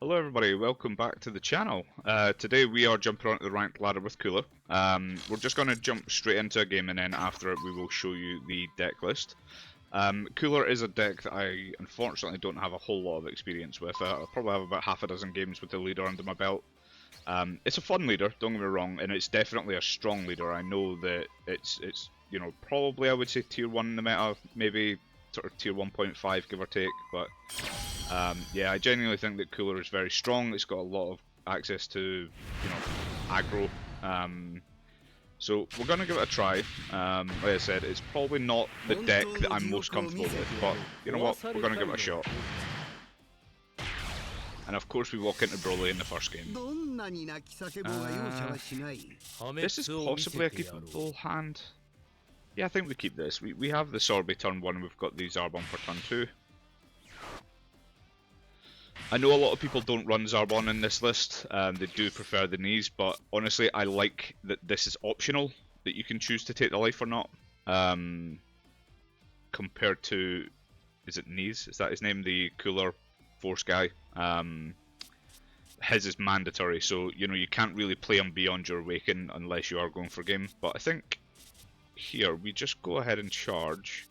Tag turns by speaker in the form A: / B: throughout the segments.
A: Hello everybody, welcome back to the channel. Today we are jumping onto the ranked ladder with Cooler. We're just going to jump straight into a game and then after it we will show you the deck list. Cooler is a deck that I unfortunately don't have a whole lot of experience with. I'll probably have about half a dozen games with the leader under my belt. It's a fun leader, don't get me wrong, and it's definitely a strong leader. I know that it's you know, probably I would say tier 1 in the meta, maybe sort of tier 1.5 give or take, but yeah, I genuinely think that Cooler is very strong. It's got a lot of access to, you know, aggro. So we're going to give it a try. Like I said, it's probably not the deck that I'm most comfortable with, but you know what, we're going to give it a shot. And of course we walk into Broly in the first game. This is possibly a keepable hand. Yeah, I think we keep this. We have the Sorbet turn 1, we've got the Zarbon for turn 2. I know a lot of people don't run Zarbon in this list, they do prefer the knees, but honestly I like that this is optional, that you can choose to take the life or not, compared to, is it knees? Is that his name? The Cooler Force guy? His is mandatory, so you know you can't really play him beyond your Awaken unless you are going for game, but I think here we just go ahead and charge.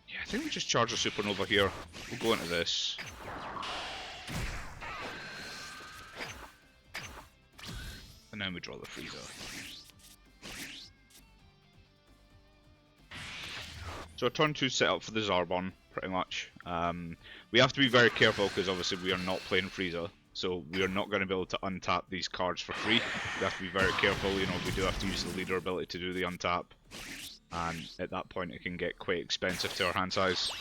A: Yeah, I think we just charge a Supernova here. We'll go into this. And then we draw the Frieza. So our turn 2 set up for the Zarbon, pretty much. We have to be very careful because obviously we are not playing Frieza. So we are not going to be able to untap these cards for free. We have to be very careful, you know, we do have to use the leader ability to do the untap. And at that point it can get quite expensive to our hand size.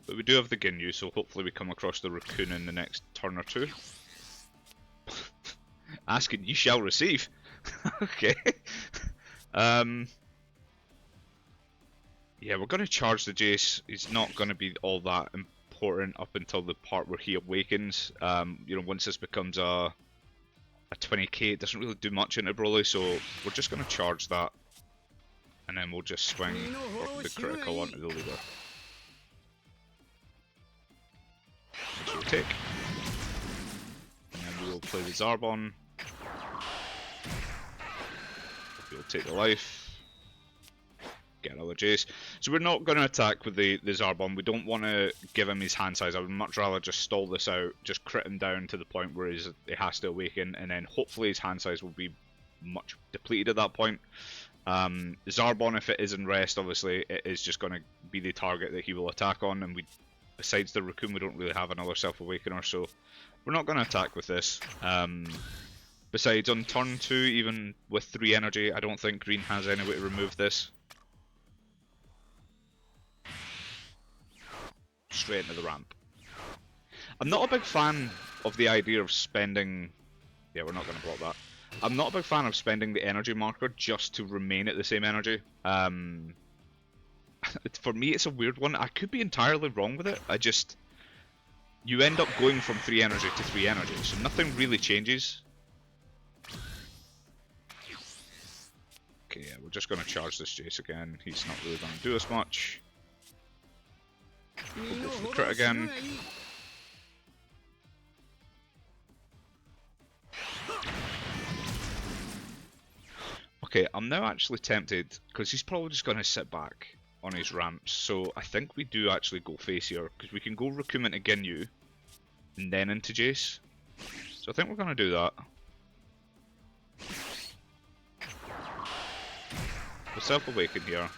A: But we do have the Ginyu, so hopefully we come across the Raccoon in the next turn or two. Asking, you shall receive. Okay. Yeah, we're going to charge the Jace. He's not going to be all that important up until the part where he awakens. You know, once this becomes a 20k, it doesn't really do much into Broly, so we're just going to charge that. And then we'll just swing the critical onto the leader. Which we'll take. And then we will play the Zarbon. We'll take the life. Get another Jace. So we're not going to attack with the Zarbon. We don't want to give him his hand size. I would much rather just stall this out, just crit him down to the point where he has to awaken, and then hopefully his hand size will be much depleted at that point. Zarbon, if it is in rest, obviously it is just going to be the target that he will attack on, and besides the Raccoon, we don't really have another self-awakener, so we're not going to attack with this. Besides, on turn 2, even with 3 energy, I don't think Green has any way to remove this. Straight into the ramp. I'm not a big fan of the idea of spending... Yeah, we're not going to block that. I'm not a big fan of spending the energy marker just to remain at the same energy. For me, it's a weird one. I could be entirely wrong with it. You end up going from 3 energy to 3 energy, so nothing really changes. Okay, yeah, we're just going to charge this Jace again. He's not really going to do us much. We'll go for the crit again. Okay, I'm now actually tempted, because he's probably just going to sit back on his ramps, so I think we do actually go face here, because we can go Raccoon into Ginyu, and then into Jace. So I think we're going to do that. We'll self-awaken here.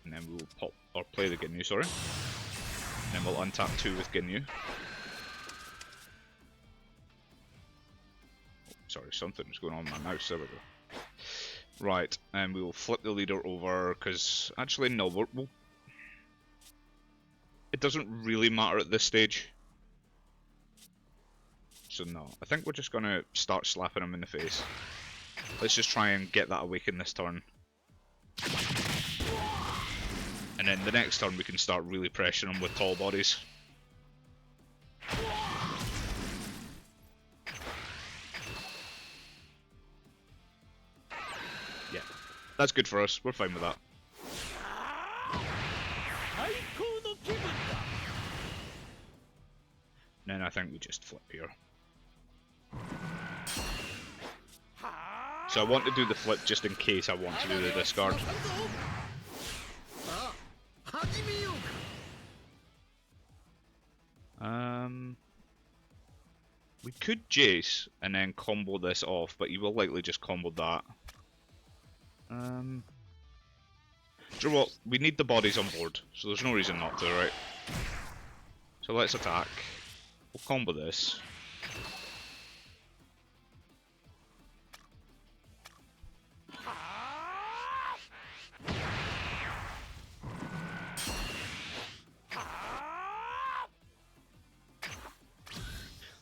A: And then we'll pop, or play the Ginyu, sorry. And then we'll untap 2 with Ginyu. Oh, sorry, something's going on with my mouse, there we go. Right, and we will flip the leader over, because actually no, it doesn't really matter at this stage. So no, I think we're just going to start slapping him in the face. Let's just try and get that awaken this turn. And then the next turn we can start really pressuring him with tall bodies. That's good for us. We're fine with that. Then I think we just flip here. So I want to do the flip just in case I want to do the discard. We could Jace and then combo this off, but he will likely just combo that. Do you know what? We need the bodies on board, so there's no reason not to, right? So let's attack. We'll combo this.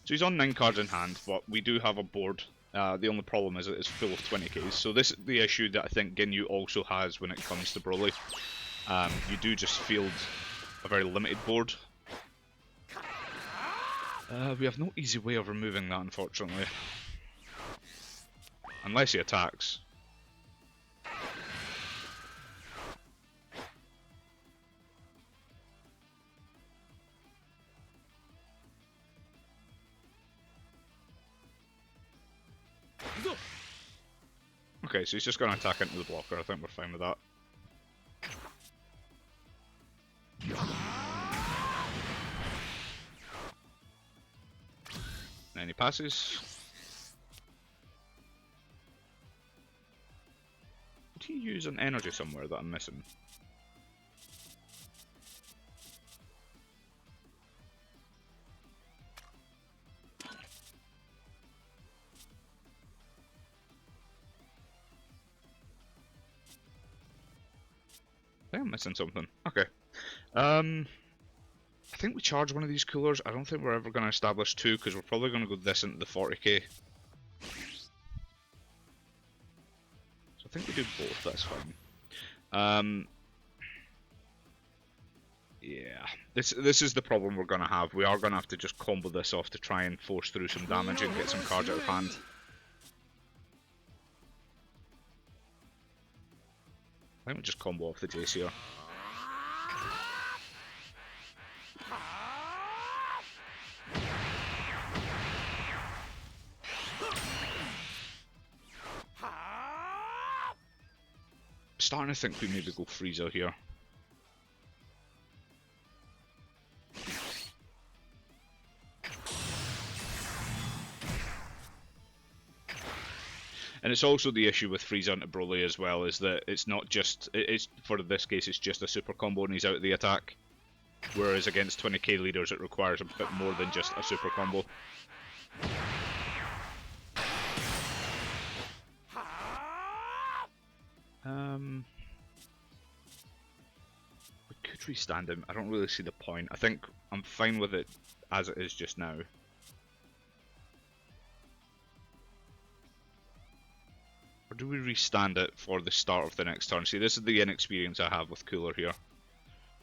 A: So he's on 9 cards in hand, but we do have a board. The only problem is it's full of 20Ks. So this is the issue that I think Ginyu also has when it comes to Broly. You do just field a very limited board. We have no easy way of removing that, unfortunately. Unless he attacks. Okay, so he's just going to attack into the blocker. I think we're fine with that. And he passes. Did he use an energy somewhere that I'm missing? I think I'm missing something. Okay. I think we charge one of these coolers. I don't think we're ever going to establish two because we're probably going to go this into the 40k. So I think we do both, that's fine. Yeah, this is the problem we're going to have. We are going to have to just combo this off to try and force through some damage and get some cards out of hand. I think we just combo off the Jace here. Starting to think we maybe go Frieza here. And it's also the issue with Frieza into Broly as well, is that it's not just, it's for this case it's just a super combo and he's out of the attack. Whereas against 20k leaders it requires a bit more than just a super combo. We could restand him. I don't really see the point. I think I'm fine with it as it is just now. Or do we restand it for the start of the next turn? See, this is the inexperience I have with Cooler here.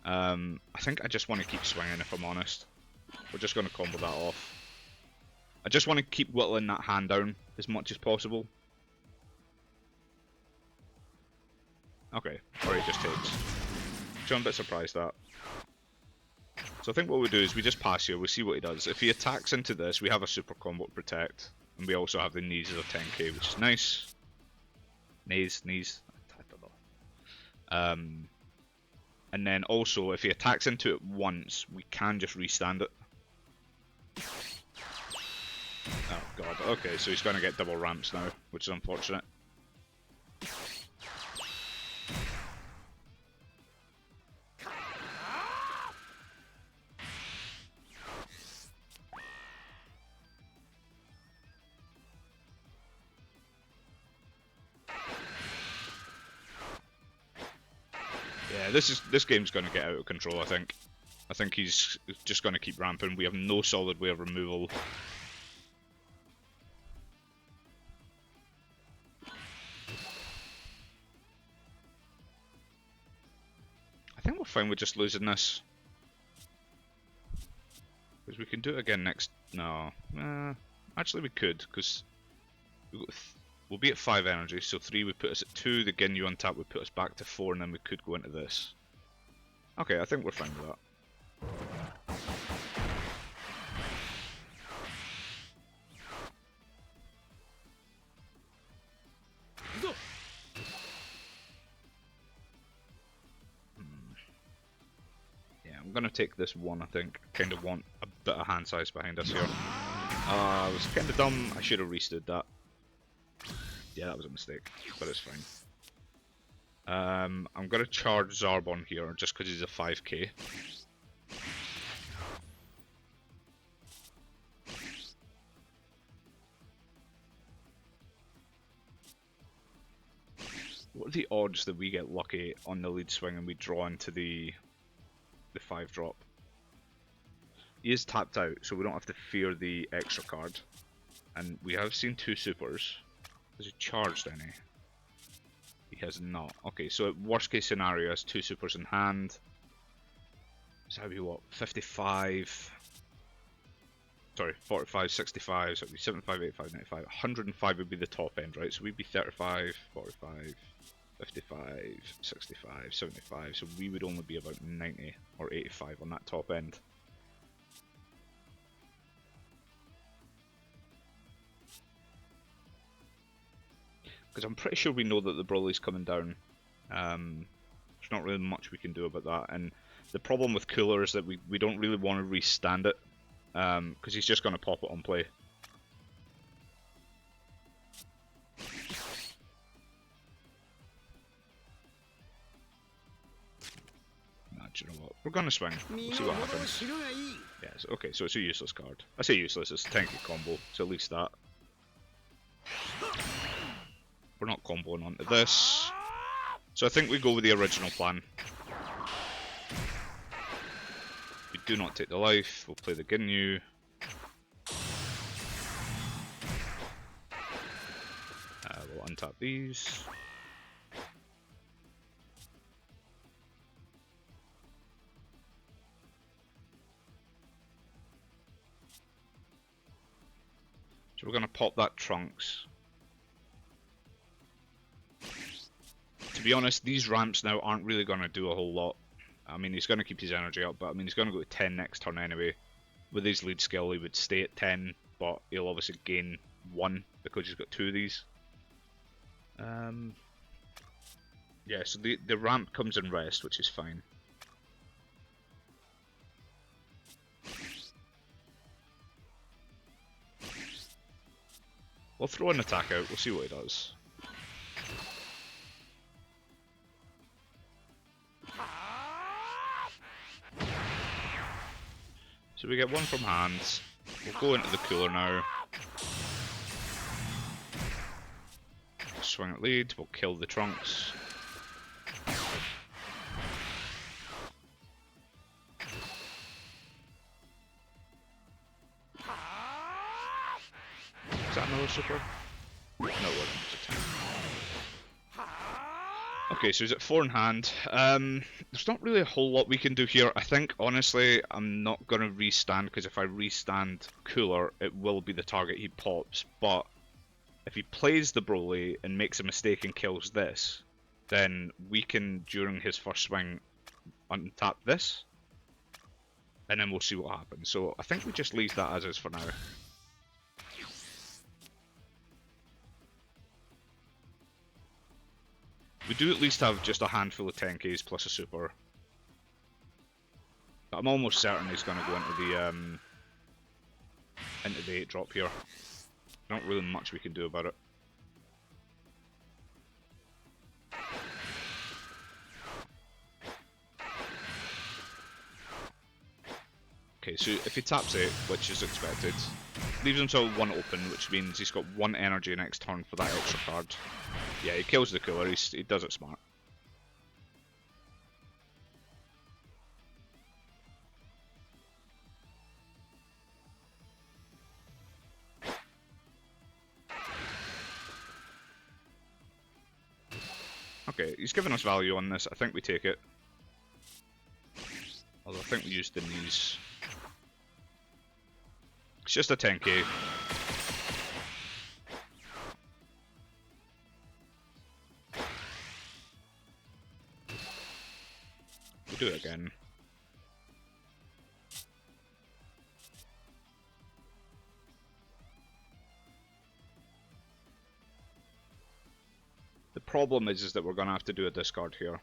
A: I think I just want to keep swinging, if I'm honest. We're just going to combo that off. I just want to keep whittling that hand down as much as possible. Okay, or he just takes. Which I'm a bit surprised at. So I think what we do is we just pass here, we see what he does. If he attacks into this, we have a super combo to protect. And we also have the knees of 10k, which is nice. Knees, I don't know. And then also, if he attacks into it once, we can just restand it. Oh god, okay, so he's going to get double ramps now, which is unfortunate. Yeah, this game's going to get out of control, I think. I think he's just going to keep ramping. We have no solid way of removal. I think we're fine with just losing this. Because we can do it again next... No. Actually we could, because... We'll be at 5 energy, so 3 would put us at 2, the Ginyu on tap would put us back to 4, and then we could go into this. Okay, I think we're fine with that. Yeah, I'm gonna take this one, I think. Kind of want a bit of hand size behind us here. I was kind of dumb, I should have restood that. Yeah, that was a mistake, but it's fine. I'm gonna charge Zarbon here, just because he's a 5k. What are the odds that we get lucky on the lead swing and we draw into the 5 drop? He is tapped out, so we don't have to fear the extra card. And we have seen 2 supers. Has he charged any? He has not. Okay, so worst case scenario has 2 supers in hand. So that'd be what? 55. Sorry, 45, 65, so it'd be 75, 85, 95. 105 would be the top end, right? So we'd be 35, 45, 55, 65, 75. So we would only be about 90 or 85 on that top end. Because I'm pretty sure we know that the Broly's coming down. There's not really much we can do about that. And the problem with Cooler is that we don't really want to restand it. Because he's just going to pop it on play. Nah, do you know what? We're going to swing. We'll see what happens. Yes, okay, so it's a useless card. I say useless, it's a tanky combo, so at least that. We're not comboing onto this. So I think we go with the original plan. We do not take the life, we'll play the Ginyu. We'll untap these. So we're going to pop that Trunks. To be honest, these ramps now aren't really going to do a whole lot. I mean, he's going to keep his energy up, but I mean, he's going to go to 10 next turn anyway. With his lead skill, he would stay at 10, but he'll obviously gain 1 because he's got 2 of these. Yeah, so the ramp comes in rest, which is fine. We'll throw an attack out, we'll see what he does. So we get 1 from hand. We'll go into the Cooler now. Swing at lead, we'll kill the Trunks. Is that another super? No, it wasn't. It's a 10. Okay, so he's at 4 in hand. There's not really a whole lot we can do here. I think, honestly, I'm not going to restand, because if I restand Cooler, it will be the target he pops. But if he plays the Broly and makes a mistake and kills this, then we can, during his first swing, untap this. And then we'll see what happens. So I think we just leave that as is for now. We do at least have just a handful of 10Ks plus a super. But I'm almost certain he's going to go into the 8 drop here. Not really much we can do about it. Okay, so if he taps 8, which is expected, leaves himself 1 open, which means he's got 1 energy next turn for that extra card. Yeah, he kills the Cooler, he does it smart. Okay, he's given us value on this, I think we take it. Although I think we used the knees. It's just a 10k. We'll do it again. The problem is that we're going to have to do a discard here.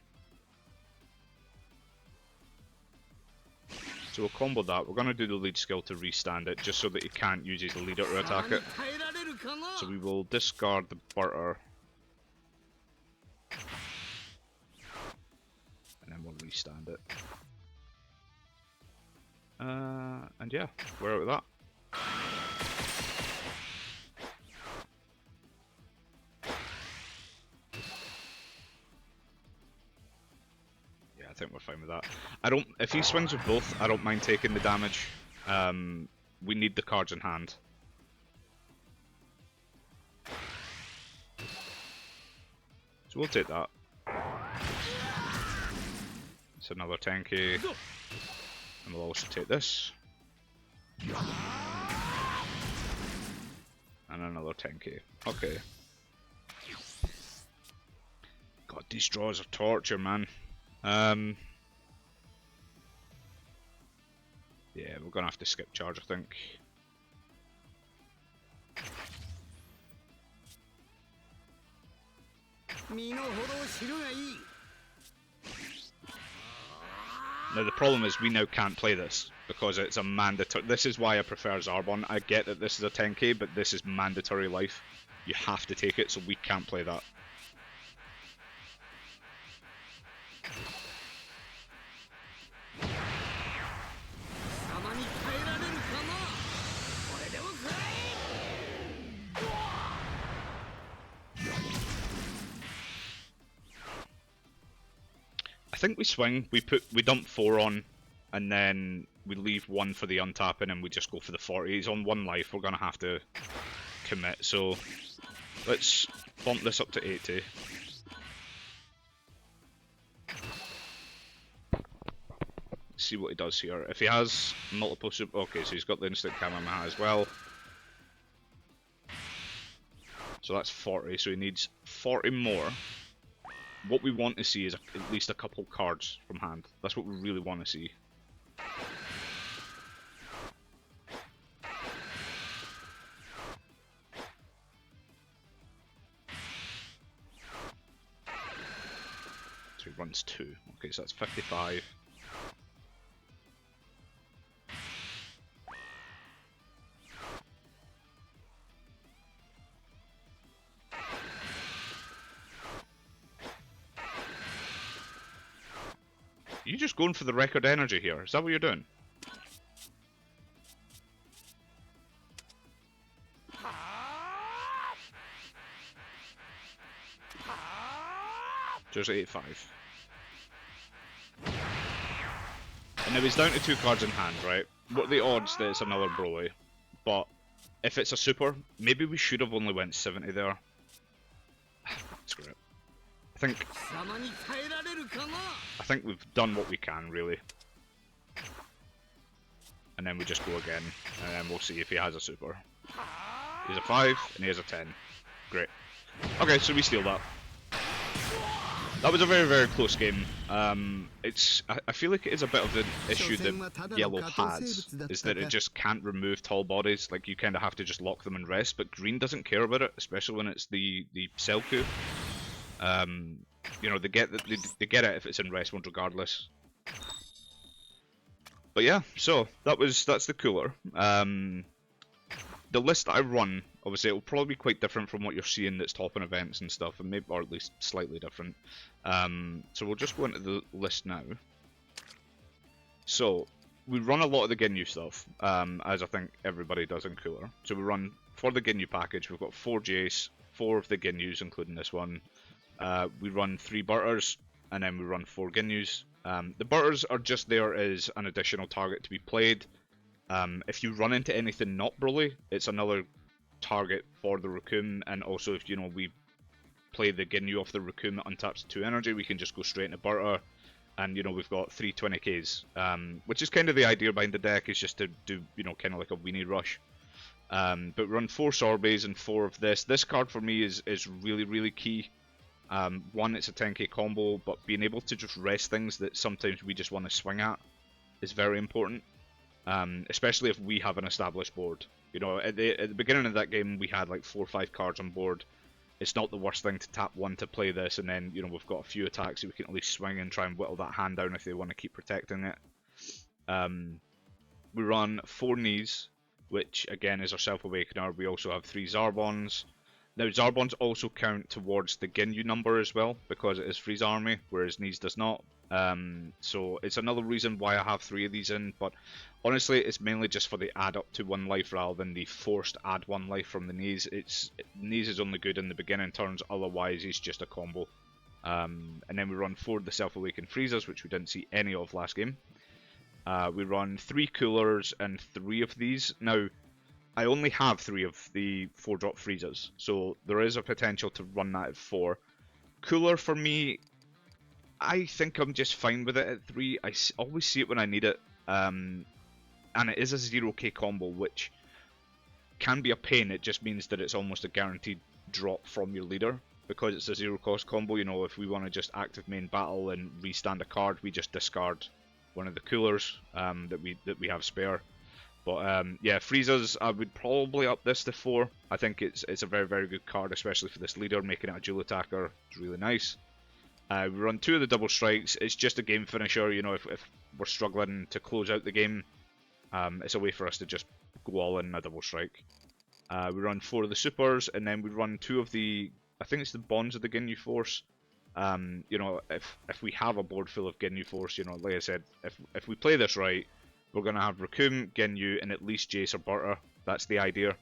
A: So we'll combo that. We're going to do the lead skill to restand it, just so that he can't use his leader to attack it. So we will discard the Barter. And then we'll restand it. And yeah, we're out with that. I think we're fine with that. If he swings with both, I don't mind taking the damage. We need the cards in hand. So we'll take that. It's another 10k. And we'll also take this. And another 10k. Okay. God, these draws are torture, man. Yeah, we're gonna have to skip charge, I think. Now the problem is we now can't play this because it's a mandatory. This is why I prefer Zarbon. I get that this is a 10k, but this is mandatory life. You have to take it, so we can't play that. I think we swing, we dump 4 on, and then we leave 1 for the untapping and we just go for the 40. He's on 1 life, we're going to have to commit, so let's bump this up to 80. See what he does here. If he has multiple super... Okay, so he's got the instant Kamehameha as well. So that's 40, so he needs 40 more. What we want to see is at least a couple cards from hand. That's what we really want to see. So he runs 2. Okay, so that's 55. You just going for the record energy here? Is that what you're doing? Just 85. And now he's down to 2 cards in hand, right? What are the odds that it's another Broly? But if it's a super, maybe we should have only went 70 there. Screw it. I think we've done what we can, really. And then we just go again, and then we'll see if he has a super. He has a 5, and he has a 10. Great. Okay, so we steal that. That was a very, very close game. I feel like it is a bit of an issue that Yellow has, is that it just can't remove tall bodies. Like, you kind of have to just lock them in rest, but Green doesn't care about it, especially when it's the Selku. You know, they get it if it's in rest mode regardless. But yeah, so that's the cooler. The list that I run, obviously, it will probably be quite different from what you're seeing that's top in events and stuff, and maybe, or at least slightly different. So we'll just go into the list now. So we run a lot of the Ginyu stuff, as I think everybody does in Cooler. So we run, for the Ginyu package, we've got 4 Jace, 4 of the Ginyus, including this one. We run 3 Barters, and then we run 4 Ginyus. The Barters are just there as an additional target to be played. If you run into anything not Broly, it's another target for the Raccoon, and also if, you know, we play the Ginyu off the Raccoon that untaps 2 energy, we can just go straight into Barter, and, you know, we've got 3 20ks, which is kind of the idea behind the deck, is just to do, you know, kind of like a weenie rush. But we run 4 Sorbays and 4 of this. This card for me is really, really key. One, it's a 10k combo, but being able to just rest things that sometimes we just want to swing at is very important, especially if we have an established board. You know, at the beginning of that game, we had like 4 or 5 cards on board. It's not the worst thing to tap one to play this, and then, you know, we've got a few attacks that we can at least swing and try and whittle that hand down if they want to keep protecting it. We run 4 knees, which again is our Self-Awakener. We also have 3 Zarbons. Now, Zarbons also count towards the Ginyu number as well, because it is Freeze Army, whereas Knees does not. So it's another reason why I have 3 of these in, but honestly, it's mainly just for the add up to 1 life rather than the forced add 1 life from the Knees. Knees is only good in the beginning turns, otherwise he's just a combo. And then we run 4 of the Self-Awakened Freezers, which we didn't see any of last game. We run 3 Coolers and 3 of these. Now, I only have 3 of the 4-drop freezers, so there is a potential to run that at 4. Cooler for me, I think I'm just fine with it at 3. I always see it when I need it, and it is a 0k combo, which can be a pain. It just means that it's almost a guaranteed drop from your leader, because it's a 0 cost combo. You know, if we want to just active main battle and restand a card, we just discard one of the coolers that we have spare. But yeah, freezers, I would probably up this to 4. I think it's a very, very good card, especially for this leader, making it a dual attacker. It's really nice. We run 2 of the double strikes. It's just a game finisher. You know, if we're struggling to close out the game, it's a way for us to just go all in a double strike. We run 4 of the supers, and then we run 2 of the, I think it's the bonds of the Ginyu Force. You know, if we have a board full of Ginyu Force, you know, like I said, if we play this right, we're going to have Raccoon, Ginyu, and at least Jace or Berta. That's the idea.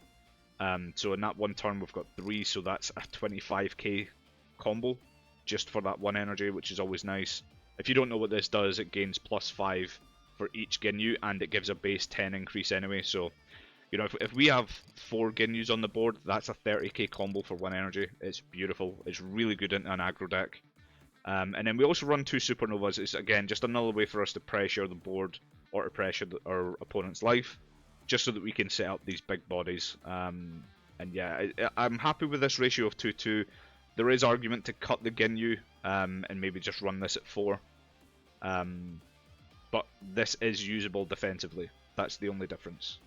A: So in that one turn, we've got 3, so that's a 25k combo just for that 1 energy, which is always nice. If you don't know what this does, it gains +5 for each Ginyu, and it gives a base 10 increase anyway. So, you know, if we have 4 Ginyus on the board, that's a 30k combo for 1 energy. It's beautiful. It's really good in an aggro deck. And then we also run 2 Supernovas. It's, again, just another way for us to pressure the board or to pressure our opponent's life, just so that we can set up these big bodies. And yeah, I'm happy with this ratio of 2-2. There is argument to cut the Ginyu and maybe just run this at 4. But this is usable defensively. That's the only difference.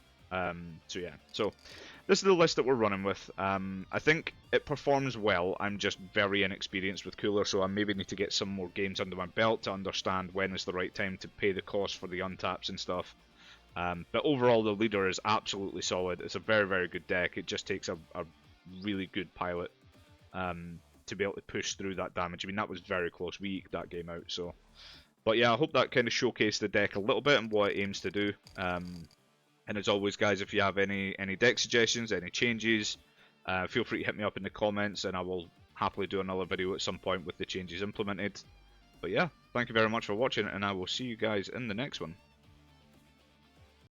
A: So yeah, so this is the list that we're running with. I think it performs well. I'm just very inexperienced with Cooler, so I maybe need to get some more games under my belt to understand when is the right time to pay the cost for the untaps and stuff. But overall, the leader is absolutely solid. It's a very, very good deck. It just takes a really good pilot to be able to push through that damage. I mean, that was very close. We eked that game out. So, but yeah, I hope that kind of showcased the deck a little bit and what it aims to do. And as always, guys, if you have any deck suggestions, any changes, feel free to hit me up in the comments, and I will happily do another video at some point with the changes implemented. But yeah, thank you very much for watching, and I will see you guys in the next one.